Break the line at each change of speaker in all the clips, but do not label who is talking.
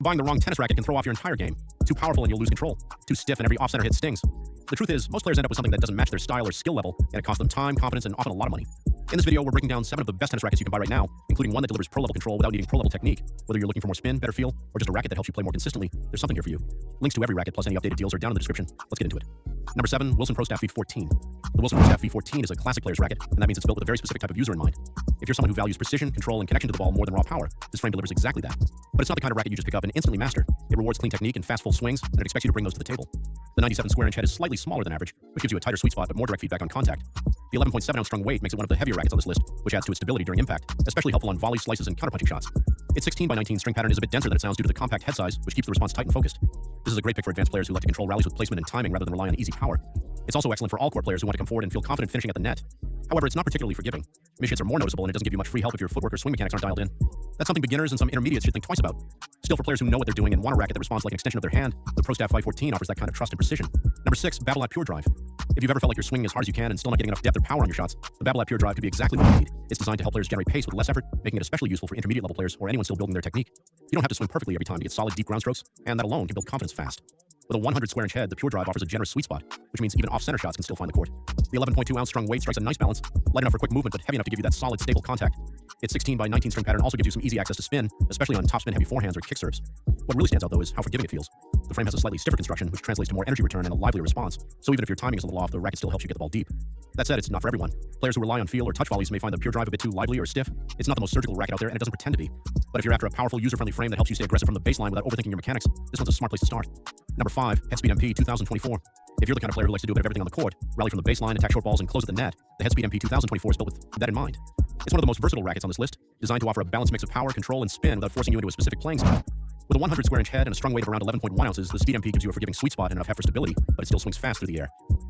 Buying the wrong tennis racket can throw off your entire game. Too powerful and you'll lose control. Too stiff and every off-center hit stings. The truth is, most players end up with something that doesn't match their style or skill level, and it costs them time, confidence, and often a lot of money. In this video, we're breaking down 7 of the best tennis rackets you can buy right now, including one that delivers pro-level control without needing pro-level technique. Whether you're looking for more spin, better feel, or just a racket that helps you play more consistently, there's something here for you. Links to every racket plus any updated deals are down in the description. Let's get into it. Number 7, Wilson Pro Staff V14. The Wilson Pro Staff V14 is a classic player's racket, and that means it's built with a very specific type of user in mind. If you're someone who values precision, control, and connection to the ball more than raw power, this frame delivers exactly that. But it's not the kind of racket you just pick up and instantly master. It rewards clean technique and fast full swings, and it expects you to bring those to the table. The 97 square inch head is slightly smaller than average, which gives you a tighter sweet spot but more direct feedback on contact. The 11.7 ounce strung weight makes it one of the heavier rackets on this list, which adds to its stability during impact, especially helpful on volley, slices, and counterpunching shots. Its 16 by 19 string pattern is a bit denser than it sounds due to the compact head size, which keeps the response tight and focused. This is a great pick for advanced players who like to control rallies with placement and timing rather than rely on easy power. It's also excellent for all court players who want to come forward and feel confident finishing at the net. However, it's not particularly forgiving. Miss hits are more noticeable and it doesn't give you much free help if your footwork or swing mechanics aren't dialed in. That's something beginners and some intermediates should think twice about. Still, for players who know what they're doing and want a racket that responds like an extension of their hand, the Pro Staff 514 offers that kind of trust and precision. Number 6, Babolat Pure Drive. If you've ever felt like you're swinging as hard as you can and still not getting enough depth or power on your shots, the Babolat Pure Drive could be exactly what you need. It's designed to help players generate pace with less effort, making it especially useful for intermediate level players or anyone still building their technique. You don't have to swing perfectly every time to get solid deep ground strokes, and that alone can build confidence fast. With a 100 square inch head, the Pure Drive offers a generous sweet spot, which means even off-center shots can still find the court. The 11.2 ounce strung weight strikes a nice balance, light enough for quick movement but heavy enough to give you that solid, stable contact. Its 16 by 19 string pattern also gives you some easy access to spin, especially on topspin heavy forehands or kick serves. What really stands out though is how forgiving it feels. The frame has a slightly stiffer construction, which translates to more energy return and a livelier response, so even if your timing is a little off, the racket still helps you get the ball deep. That said, it's not for everyone. Players who rely on feel or touch volleys may find the Pure Drive a bit too lively or stiff. It's not the most surgical racket out there, and it doesn't pretend to be. But if you're after a powerful, user-friendly frame that helps you stay aggressive from the baseline without overthinking your mechanics, this one's a smart place to start. Number 5, Headspeed MP 2024. If you're the kind of player who likes to do a bit of everything on the court, rally from the baseline, attack short balls, and close at the net, the Headspeed MP 2024 is built with that in mind. It's one of the most versatile rackets on this list, designed to offer a balanced mix of power, control, and spin without forcing you into a specific playing style. With a 100 square inch head and a strung weight of around 11.1 ounces, the Speed MP gives you a forgiving sweet spot and enough heft for stability, but it still swings fast through the air.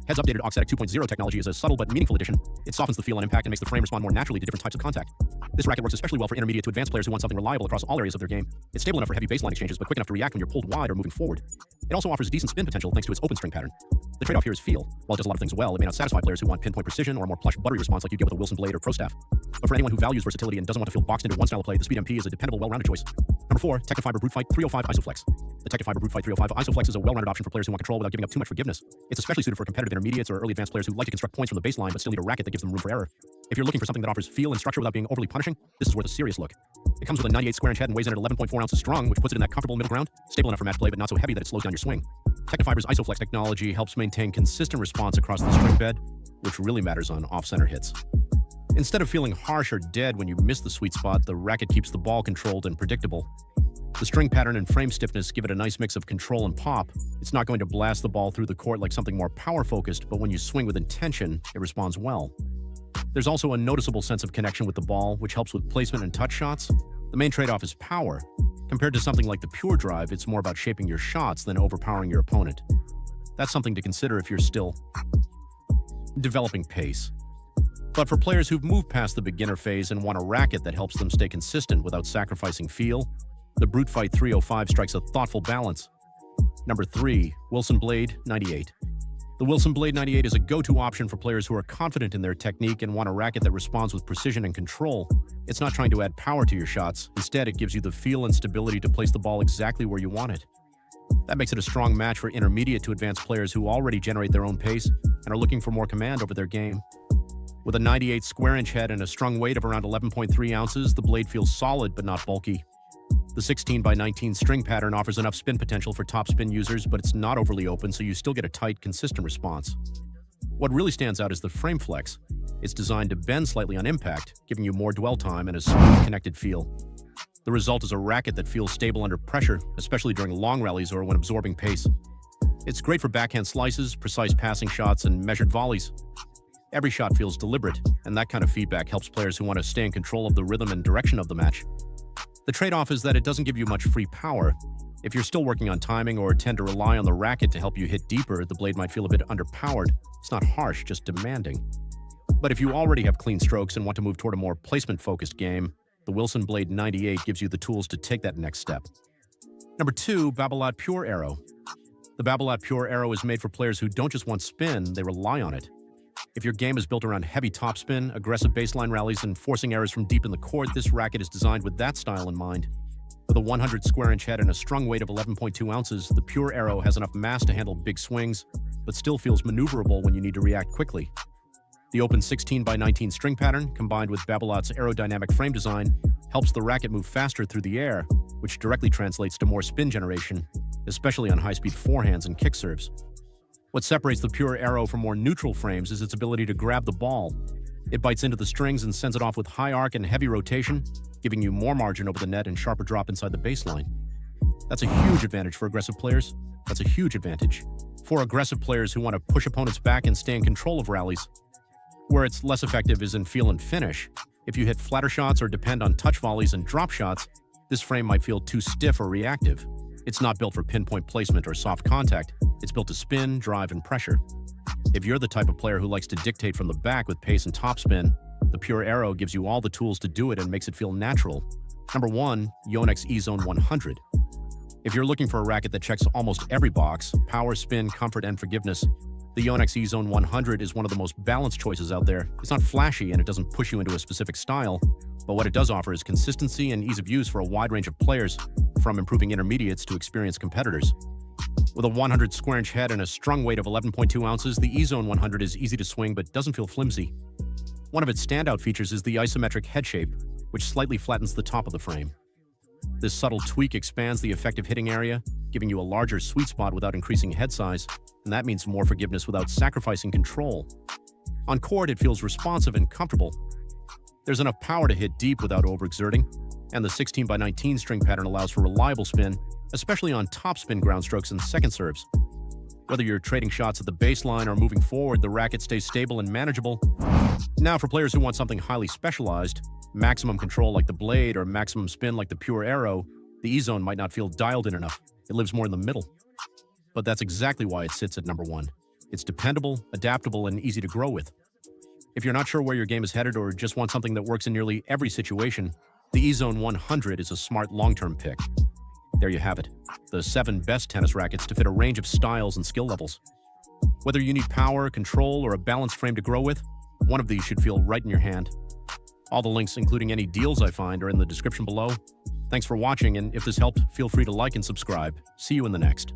Head's updated Oxatic 2.0 technology is a subtle but meaningful addition. It softens the feel on impact and makes the frame respond more naturally to different types of contact. This racket works especially well for intermediate to advanced players who want something reliable across all areas of their game. It's stable enough for heavy baseline exchanges, but quick enough to react when you're pulled wide or moving forward. It also offers decent spin potential thanks to its open string pattern. The trade-off here is feel. While it does a lot of things well, it may not satisfy players who want pinpoint precision or a more plush, buttery response like you get with a Wilson Blade or Pro Staff. But for anyone who values versatility and doesn't want to feel boxed into one style of play, the Speed MP is a dependable, well-rounded choice. Number 4, Technifiber Brute Fight 305 Isoflex. The Technifiber Brute Fight 305 Isoflex is a well-rounded option for players who want control without giving up too much forgiveness. It's especially suited for competitive intermediates or early advanced players who like to construct points from the baseline but still need a racket that gives them room for error. If you're looking for something that offers feel and structure without being overly punishing, this is worth a serious look. It comes with a 98 square inch head and weighs in at 11.4 ounces strung, which puts it in that comfortable middle ground, stable enough for match play but not so heavy that it slows down your swing. Technifiber's Isoflex technology helps maintain consistent response across the string bed, which really matters on off-center hits. Instead of feeling harsh or dead when you miss the sweet spot, the racket keeps the ball controlled and predictable. The string pattern and frame stiffness give it a nice mix of control and pop. It's not going to blast the ball through the court like something more power-focused, but when you swing with intention, it responds well. There's also a noticeable sense of connection with the ball, which helps with placement and touch shots. The main trade-off is power. Compared to something like the Pure Drive, it's more about shaping your shots than overpowering your opponent. That's something to consider if you're still developing pace. But for players who've moved past the beginner phase and want a racket that helps them stay consistent without sacrificing feel, the Brute Fight 305 strikes a thoughtful balance. Number 3, Wilson Blade 98. The Wilson Blade 98 is a go-to option for players who are confident in their technique and want a racket that responds with precision and control. It's not trying to add power to your shots. Instead, it gives you the feel and stability to place the ball exactly where you want it. That makes it a strong match for intermediate to advanced players who already generate their own pace and are looking for more command over their game. With a 98 square inch head and a strung weight of around 11.3 ounces, the blade feels solid but not bulky. The 16 by 19 string pattern offers enough spin potential for topspin users, but it's not overly open, so you still get a tight, consistent response. What really stands out is the frame flex. It's designed to bend slightly on impact, giving you more dwell time and a smooth, connected feel. The result is a racket that feels stable under pressure, especially during long rallies or when absorbing pace. It's great for backhand slices, precise passing shots, and measured volleys. Every shot feels deliberate, and that kind of feedback helps players who want to stay in control of the rhythm and direction of the match. The trade-off is that it doesn't give you much free power. If you're still working on timing or tend to rely on the racket to help you hit deeper, the blade might feel a bit underpowered. It's not harsh, just demanding. But if you already have clean strokes and want to move toward a more placement-focused game, the Wilson Blade 98 gives you the tools to take that next step. Number 2, Babolat Pure Arrow. The Babolat Pure Arrow is made for players who don't just want spin, they rely on it. If your game is built around heavy topspin, aggressive baseline rallies, and forcing errors from deep in the court, this racket is designed with that style in mind. With a 100 square inch head and a strung weight of 11.2 ounces, the Pure Arrow has enough mass to handle big swings, but still feels maneuverable when you need to react quickly. The open 16 by 19 string pattern, combined with Babolat's aerodynamic frame design, helps the racket move faster through the air, which directly translates to more spin generation, especially on high-speed forehands and kick serves. What separates the Pure Arrow from more neutral frames is its ability to grab the ball. It bites into the strings and sends it off with high arc and heavy rotation, giving you more margin over the net and sharper drop inside the baseline. That's a huge advantage for aggressive players. That's a huge advantage for aggressive players who want to push opponents back and stay in control of rallies. Where it's less effective is in feel and finish. If you hit flatter shots or depend on touch volleys and drop shots, this frame might feel too stiff or reactive. It's not built for pinpoint placement or soft contact. It's built to spin, drive, and pressure. If you're the type of player who likes to dictate from the back with pace and topspin, the Pure Arrow gives you all the tools to do it and makes it feel natural. Number 1, Yonex E-Zone 100. If you're looking for a racket that checks almost every box, power, spin, comfort, and forgiveness, the Yonex E-Zone 100 is one of the most balanced choices out there. It's not flashy and it doesn't push you into a specific style, but what it does offer is consistency and ease of use for a wide range of players, from improving intermediates to experienced competitors. With a 100 square inch head and a strung weight of 11.2 ounces, the E-Zone 100 is easy to swing but doesn't feel flimsy. One of its standout features is the isometric head shape, which slightly flattens the top of the frame. This subtle tweak expands the effective hitting area, giving you a larger sweet spot without increasing head size, and that means more forgiveness without sacrificing control. On court, it feels responsive and comfortable. There's enough power to hit deep without overexerting, and the 16 by 19 string pattern allows for reliable spin, especially on topspin ground strokes and second serves. Whether you're trading shots at the baseline or moving forward, the racket stays stable and manageable. Now, for players who want something highly specialized, maximum control like the Blade or maximum spin like the Pure Arrow, the E-Zone might not feel dialed in enough. It lives more in the middle. But that's exactly why it sits at number 1. It's dependable, adaptable, and easy to grow with. If you're not sure where your game is headed or just want something that works in nearly every situation, the E-Zone 100 is a smart long-term pick. There you have it, the 7 best tennis rackets to fit a range of styles and skill levels. Whether you need power, control, or a balanced frame to grow with, one of these should feel right in your hand. All the links, including any deals I find, are in the description below. Thanks for watching, and if this helped, feel free to like and subscribe. See you in the next.